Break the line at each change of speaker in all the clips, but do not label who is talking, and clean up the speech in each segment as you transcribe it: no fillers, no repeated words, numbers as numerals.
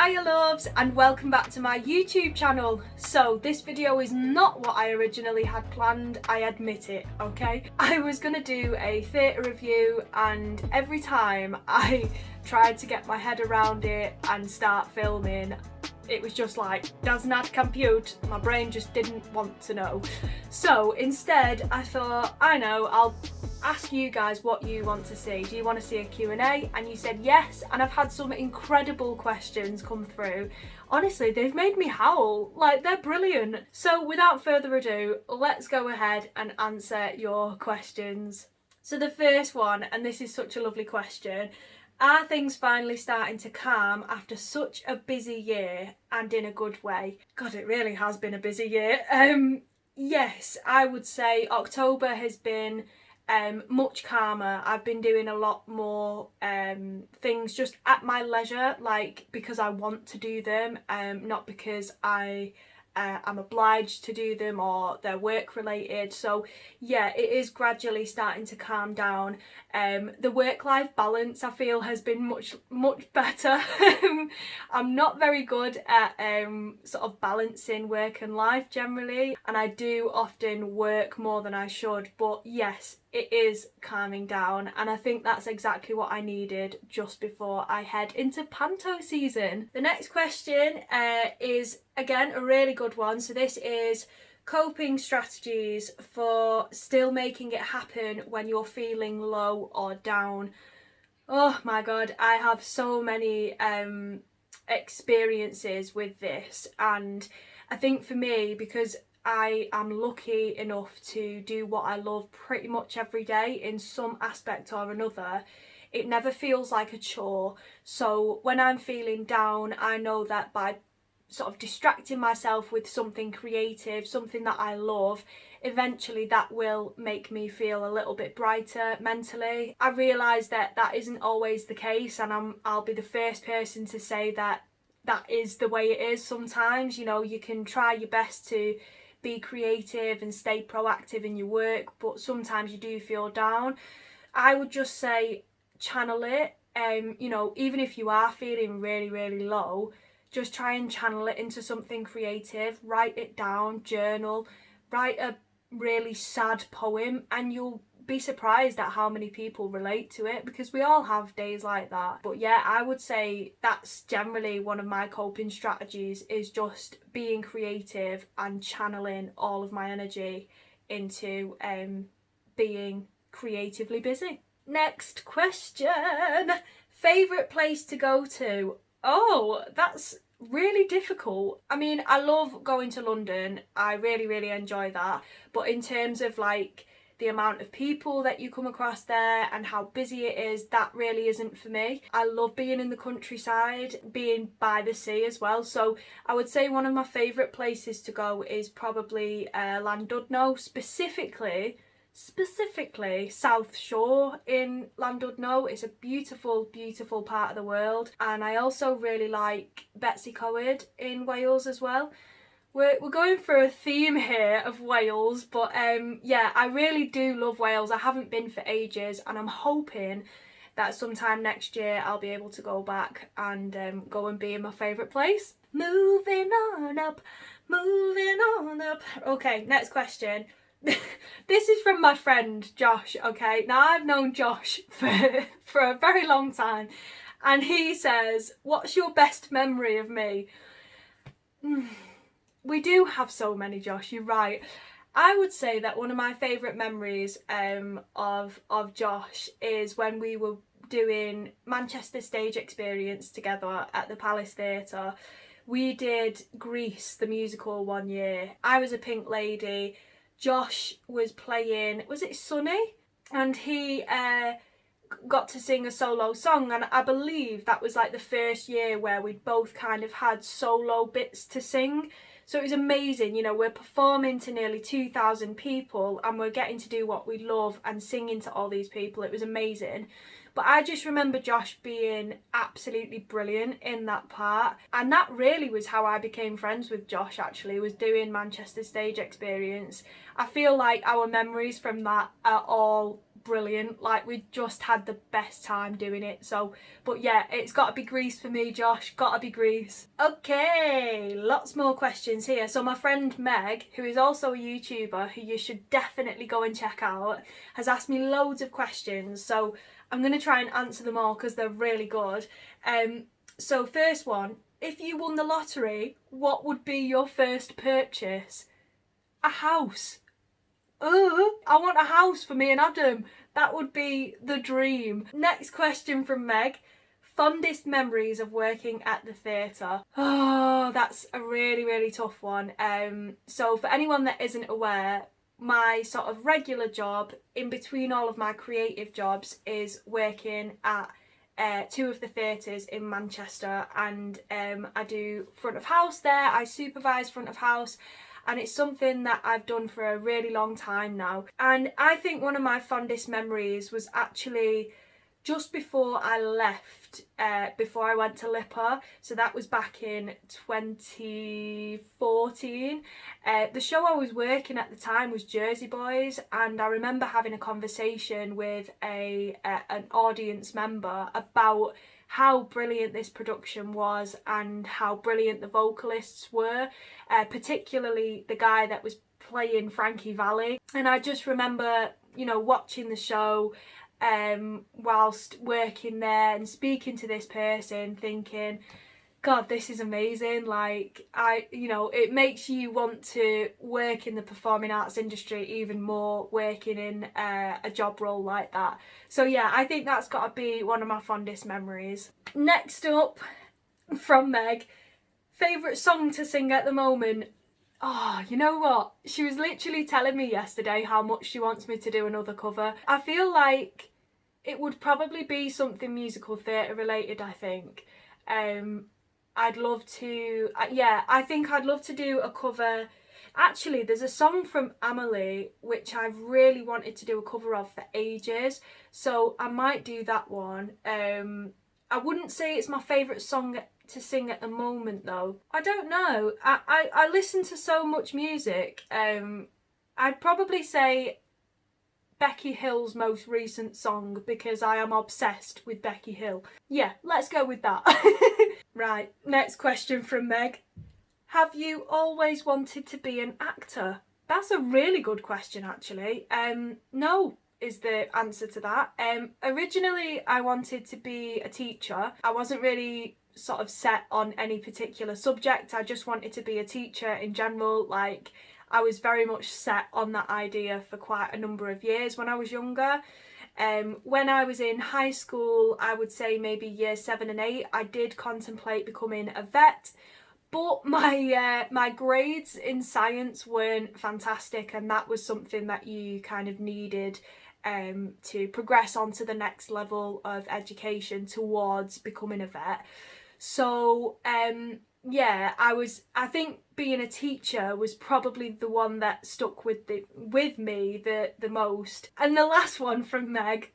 Hiya loves, and welcome back to my YouTube channel. So this video is not what I originally had planned, I admit it, okay? I was gonna do a theatre review, and every time I tried to get my head around it and start filming, it was just like, does not compute. My brain just didn't want to know. So instead I thought, I know, I'll ask you guys what you want to see. Do you want to see a Q&A? And you said yes, and I've had some incredible questions come through. Honestly, they've made me howl, like they're brilliant. So without further ado, let's go ahead and answer your questions. So the first one, and this is such a lovely question: are things finally starting to calm after such a busy year, and in a good way? God, it really has been a busy year. Yes, I would say October has been much calmer. I've been doing a lot more things just at my leisure, like because I want to do them, not because I'm obliged to do them or they're work related. So yeah, it is gradually starting to calm down. The work-life balance, I feel, has been much better. I'm not very good at sort of balancing work and life generally, and I do often work more than I should, but yes, it is calming down, and I think that's exactly what I needed just before I head into panto season. The next question is again a really good one. So this is coping strategies for still making it happen when you're feeling low or down. Oh my god, I have so many experiences with this, and I think for me, because I am lucky enough to do what I love pretty much every day in some aspect or another, it never feels like a chore. So when I'm feeling down, I know that by sort of distracting myself with something creative, something that I love, eventually that will make me feel a little bit brighter mentally. I realise that that isn't always the case, and I'll be the first person to say that that is the way it is sometimes. You know, you can try your best to be creative and stay proactive in your work, but sometimes you do feel down. I would just say channel it. You know, even if you are feeling really low, just try and channel it into something creative. Write it down, journal, write a really sad poem, and you'll be surprised at how many people relate to it, because we all have days like that. But yeah, I would say that's generally one of my coping strategies, is just being creative and channeling all of my energy into being creatively busy. Next question: favourite place to go to? Oh, that's really difficult. I mean, I love going to London. I really enjoy that. But in terms of like the amount of people that you come across there and how busy it is, that really isn't for me. I love being in the countryside, being by the sea as well. So I would say one of my favourite places to go is probably Llandudno, specifically South Shore in Llandudno. It's a beautiful part of the world. And I also really like Betsy Coward in Wales as well. We're going for a theme here of Wales, but yeah, I really do love Wales. I haven't been for ages, and I'm hoping that sometime next year I'll be able to go back and go and be in my favourite place. Moving on up. Okay, next question. This is from my friend Josh, okay? Now, I've known Josh for a very long time, and he says, what's your best memory of me? We do have so many, Josh, you're right. I would say that one of my favourite memories of Josh is when we were doing Manchester stage experience together at the Palace Theatre. We did Grease, the musical, one year. I was a pink lady. Josh was playing, was it Sunny? And he got to sing a solo song, and I believe that was like the first year where we'd both kind of had solo bits to sing. So it was amazing. You know, we're performing to nearly 2,000 people, and we're getting to do what we love and singing to all these people. It was amazing. But I just remember Josh being absolutely brilliant in that part, and that really was how I became friends with Josh, actually, was doing Manchester stage experience. I feel like our memories from that are all brilliant. Like, we just had the best time doing it. So, but yeah, it's got to be Greece for me, Josh. Got to be Greece. Okay, lots more questions here. So my friend Meg, who is also a YouTuber, who you should definitely go and check out, has asked me loads of questions. So I'm going to try and answer them all because they're really good. So first one, if you won the lottery, what would be your first purchase? A house. I want a house for me and Adam. That would be the dream. Next question from Meg. Fondest memories of working at the theatre. Oh, that's a really, really tough one. So for anyone that isn't aware, my sort of regular job in between all of my creative jobs is working at two of the theatres in Manchester, and I do front of house there. I supervise front of house, and it's something that I've done for a really long time now. And I think one of my fondest memories was actually just before I left, before I went to LIPA. So that was back in 2014. The show I was working at the time was Jersey Boys, and I remember having a conversation with an audience member about how brilliant this production was and how brilliant the vocalists were, particularly the guy that was playing Frankie Valli. And I just remember, you know, watching the show whilst working there and speaking to this person, thinking, God, this is amazing. Like, it makes you want to work in the performing arts industry even more, working in a job role like that. So yeah, I think that's got to be one of my fondest memories. Next up, from Meg, favourite song to sing at the moment. Oh, you know what? She was literally telling me yesterday how much she wants me to do another cover. I feel like it would probably be something musical theatre related, I think. I'd love to, I think I'd love to do a cover. Actually, there's a song from Amelie which I've really wanted to do a cover of for ages, so I might do that one. I wouldn't say it's my favourite song to sing at the moment though. I don't know. I listen to so much music. I'd probably say Becky Hill's most recent song, because I am obsessed with Becky Hill. Yeah, let's go with that. Right, next question from Meg. Have you always wanted to be an actor? That's a really good question, actually. No is the answer to that. Originally, I wanted to be a teacher. I wasn't really sort of set on any particular subject. I just wanted to be a teacher in general. Like, I was very much set on that idea for quite a number of years when I was younger. When I was in high school, I would say maybe year 7 and 8, I did contemplate becoming a vet, but my grades in science weren't fantastic, and that was something that you kind of needed to progress on to the next level of education towards becoming a vet. So yeah, I think being a teacher was probably the one that stuck with me the most. And the last one from Meg.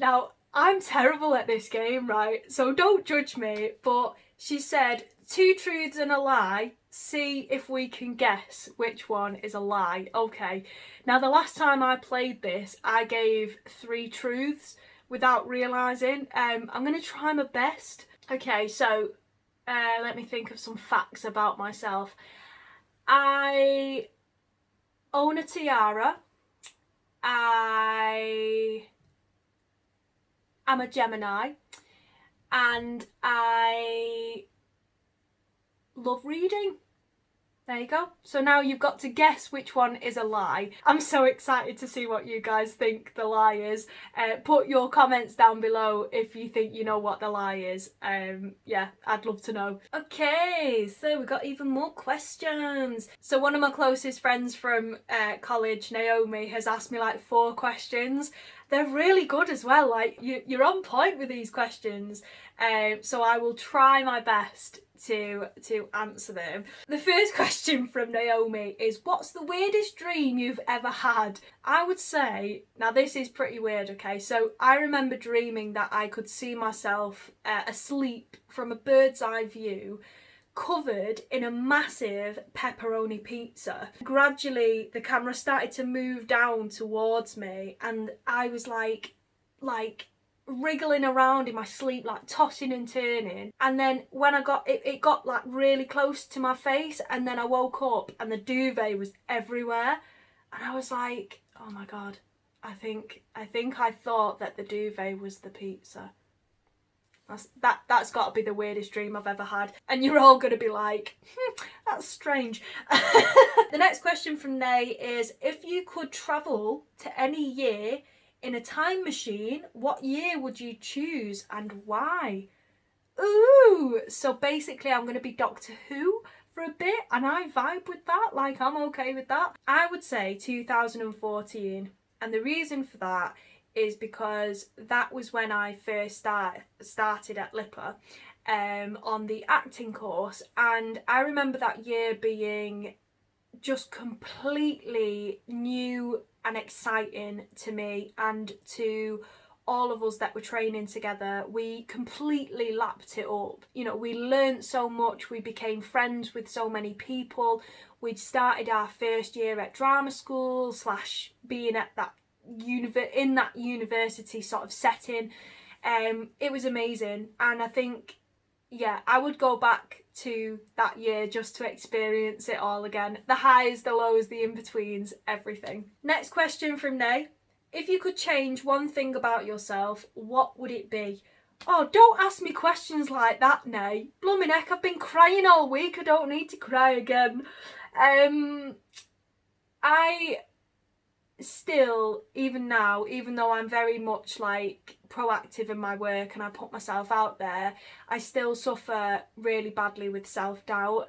Now, I'm terrible at this game, right? So don't judge me, but she said 2 truths and a lie. See if we can guess which one is a lie. Okay. Now, the last time I played this, I gave 3 truths without realising. I'm going to try my best. Okay, so let me think of some facts about myself. I own a tiara. I am a Gemini. And I love reading. There you go. So now you've got to guess which one is a lie. I'm so excited to see what you guys think the lie is. Put your comments down below if you think you know what the lie is. Yeah, I'd love to know. Okay, so we've got even more questions. So one of my closest friends from college, Naomi, has asked me like 4 questions. They're really good as well. Like, you're on point with these questions. So I will try my best to answer them. The first question from Naomi is, what's the weirdest dream you've ever had? I would say, now this is pretty weird, okay? So I remember dreaming that I could see myself asleep from a bird's eye view, covered in a massive pepperoni pizza. Gradually the camera started to move down towards me, and I was like wriggling around in my sleep, like tossing and turning. And then when I got it got like really close to my face, and then I woke up and the duvet was everywhere, and I was like, oh my god, I think I thought that the duvet was the pizza. That's got to be the weirdest dream I've ever had. And you're all going to be like, that's strange. The next question from Nay is, if you could travel to any year in a time machine, what year would you choose and why? Ooh, so basically I'm going to be Doctor Who for a bit, and I vibe with that. Like, I'm okay with that. I would say 2014, and the reason for that is because that was when I first started at LIPA on the acting course, and I remember that year being just completely new and exciting to me and to all of us that were training together. We completely lapped it up. You know, we learnt so much, we became friends with so many people. We'd started our first year at drama school / being at that in that university sort of setting. It was amazing, and I think, yeah, I would go back to that year just to experience it all again. The highs, the lows, the in-betweens, everything. Next question from Nay. If you could change one thing about yourself, what would it be? Oh, don't ask me questions like that, Nay. Blooming heck, I've been crying all week. I don't need to cry again. I still, even now, even though I'm very much like proactive in my work and I put myself out there, I still suffer really badly with self-doubt,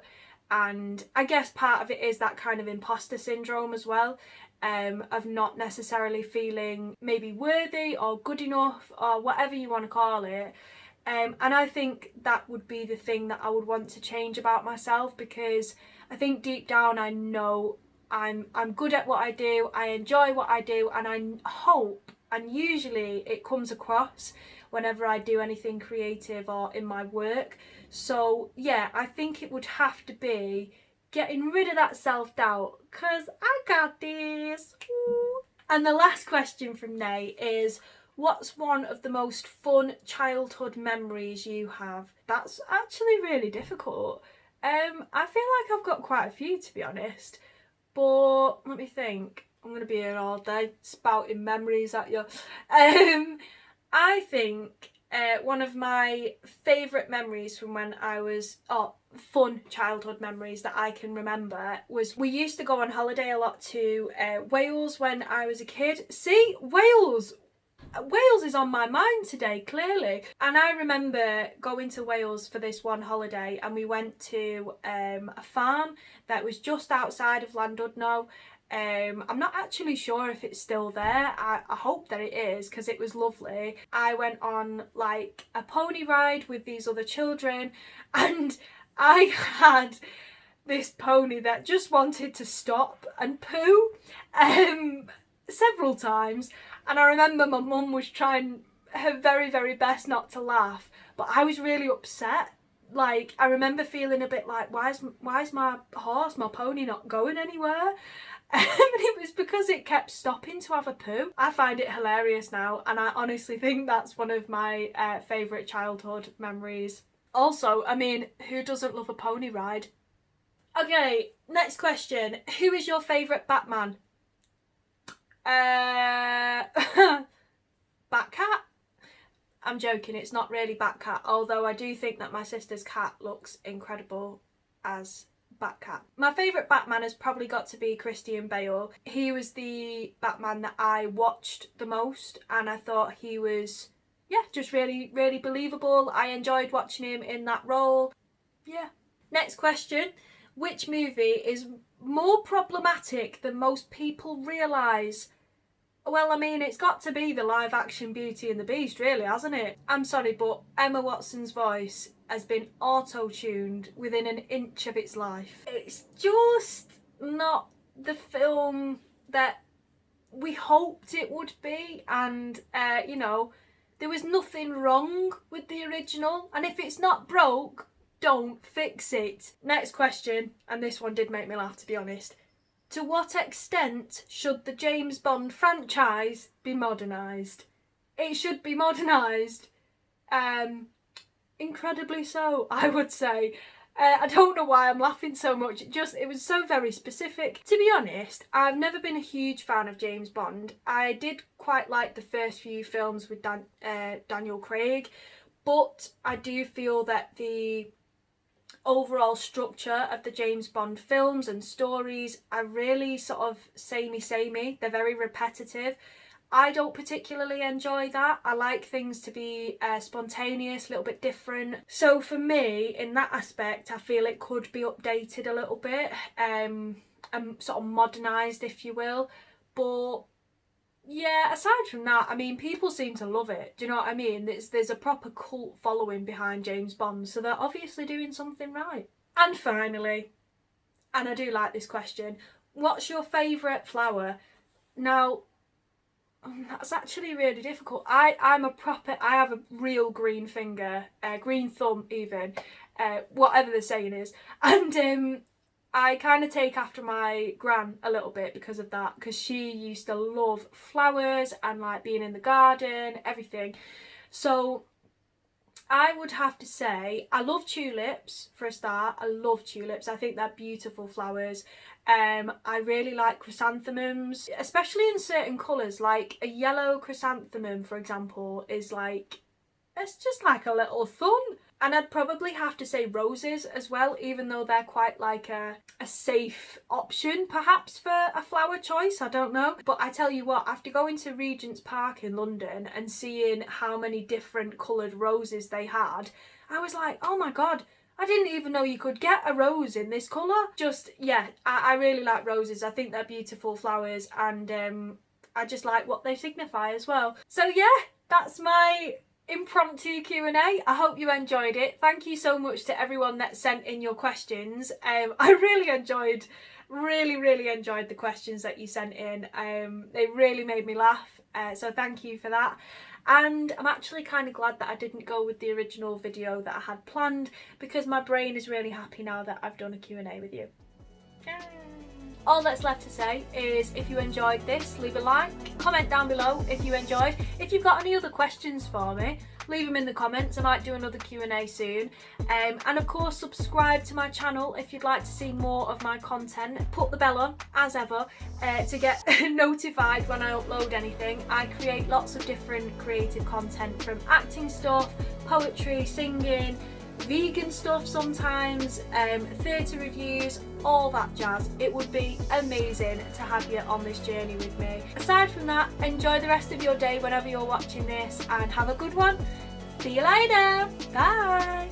and I guess part of it is that kind of imposter syndrome as well, of not necessarily feeling maybe worthy or good enough or whatever you want to call it. And I think that would be the thing that I would want to change about myself, because I think deep down I know I'm good at what I do, I enjoy what I do, and I hope, and usually it comes across whenever I do anything creative or in my work. So yeah, I think it would have to be getting rid of that self-doubt, because I got this. Ooh. And the last question from Nay is, what's one of the most fun childhood memories you have? That's actually really difficult. I feel like I've got quite a few, to be honest. But let me think. I'm going to be here all day spouting memories at you. I think one of my favourite memories from when I was, fun childhood memories that I can remember, was we used to go on holiday a lot to Wales when I was a kid. See, Wales is on my mind today, clearly. And I remember going to Wales for this one holiday, and we went to a farm that was just outside of Llandudno. I'm not actually sure if it's still there. I hope that it is, because it was lovely. I went on like a pony ride with these other children, and I had this pony that just wanted to stop and poo several times. And I remember my mum was trying her very, very best not to laugh, but I was really upset. Like, I remember feeling a bit like, why is my horse, my pony, not going anywhere? And it was because it kept stopping to have a poo. I find it hilarious now, and I honestly think that's one of my favourite childhood memories. Also, I mean, who doesn't love a pony ride? Okay, next question. Who is your favourite Batman? Batcat? I'm joking, it's not really Batcat, although I do think that my sister's cat looks incredible as Batcat. My favourite Batman has probably got to be Christian Bale. He was the Batman that I watched the most, and I thought he was, yeah, just really, really believable. I enjoyed watching him in that role. Yeah. Next question. Which movie is more problematic than most people realise? Well, I mean, it's got to be the live-action Beauty and the Beast, really, hasn't it? I'm sorry, but Emma Watson's voice has been auto-tuned within an inch of its life. It's just not the film that we hoped it would be, and, you know, there was nothing wrong with the original, and if it's not broke, don't fix it. Next question, and this one did make me laugh, to be honest. To what extent should the James Bond franchise be modernised? It should be modernised. Incredibly so, I would say. I don't know why I'm laughing so much. It was so very specific. To be honest, I've never been a huge fan of James Bond. I did quite like the first few films with Daniel Craig, but I do feel that the overall structure of the James Bond films and stories are really sort of samey. They're very repetitive. I don't particularly enjoy that. I like things to be spontaneous, a little bit different. So for me, in that aspect, I feel it could be updated a little bit, and sort of modernised, if you will. But yeah, aside from that, I mean, people seem to love it. Do you know what I mean? There's a proper cult following behind James Bond, so they're obviously doing something right. And finally, and I do like this question, what's your favourite flower? Now, that's actually really difficult. I have a real green finger, green thumb even, whatever the saying is, and I kind of take after my gran a little bit because of that, because she used to love flowers and like being in the garden, everything. So I would have to say I love tulips for a start. I love tulips. I think they're beautiful flowers. I really like chrysanthemums, especially in certain colours. Like a yellow chrysanthemum, for example, is like, it's just like a little thumb. And I'd probably have to say roses as well, even though they're quite like a safe option perhaps for a flower choice, I don't know. But I tell you what, after going to Regent's Park in London and seeing how many different coloured roses they had, I was like, oh my god, I didn't even know you could get a rose in this colour. Just, yeah, I really like roses. I think they're beautiful flowers, and I just like what they signify as well. So yeah, that's my impromptu Q&A. I hope you enjoyed it. Thank you so much to everyone that sent in your questions. I really enjoyed the questions that you sent in. They really made me laugh, so thank you for that. And I'm actually kind of glad that I didn't go with the original video that I had planned, because my brain is really happy now that I've done a Q&A with you. All that's left to say is, if you enjoyed this, leave a like, comment down below if you enjoyed. If you've got any other questions for me, leave them in the comments. I might do another Q&A soon. And of course, subscribe to my channel if you'd like to see more of my content. Put the bell on, as ever, to get notified when I upload anything. I create lots of different creative content, from acting stuff, poetry, singing, vegan stuff sometimes, theatre reviews, all that jazz. It would be amazing to have you on this journey with me. Aside from that, enjoy the rest of your day whenever you're watching this, and have a good one. See you later. Bye.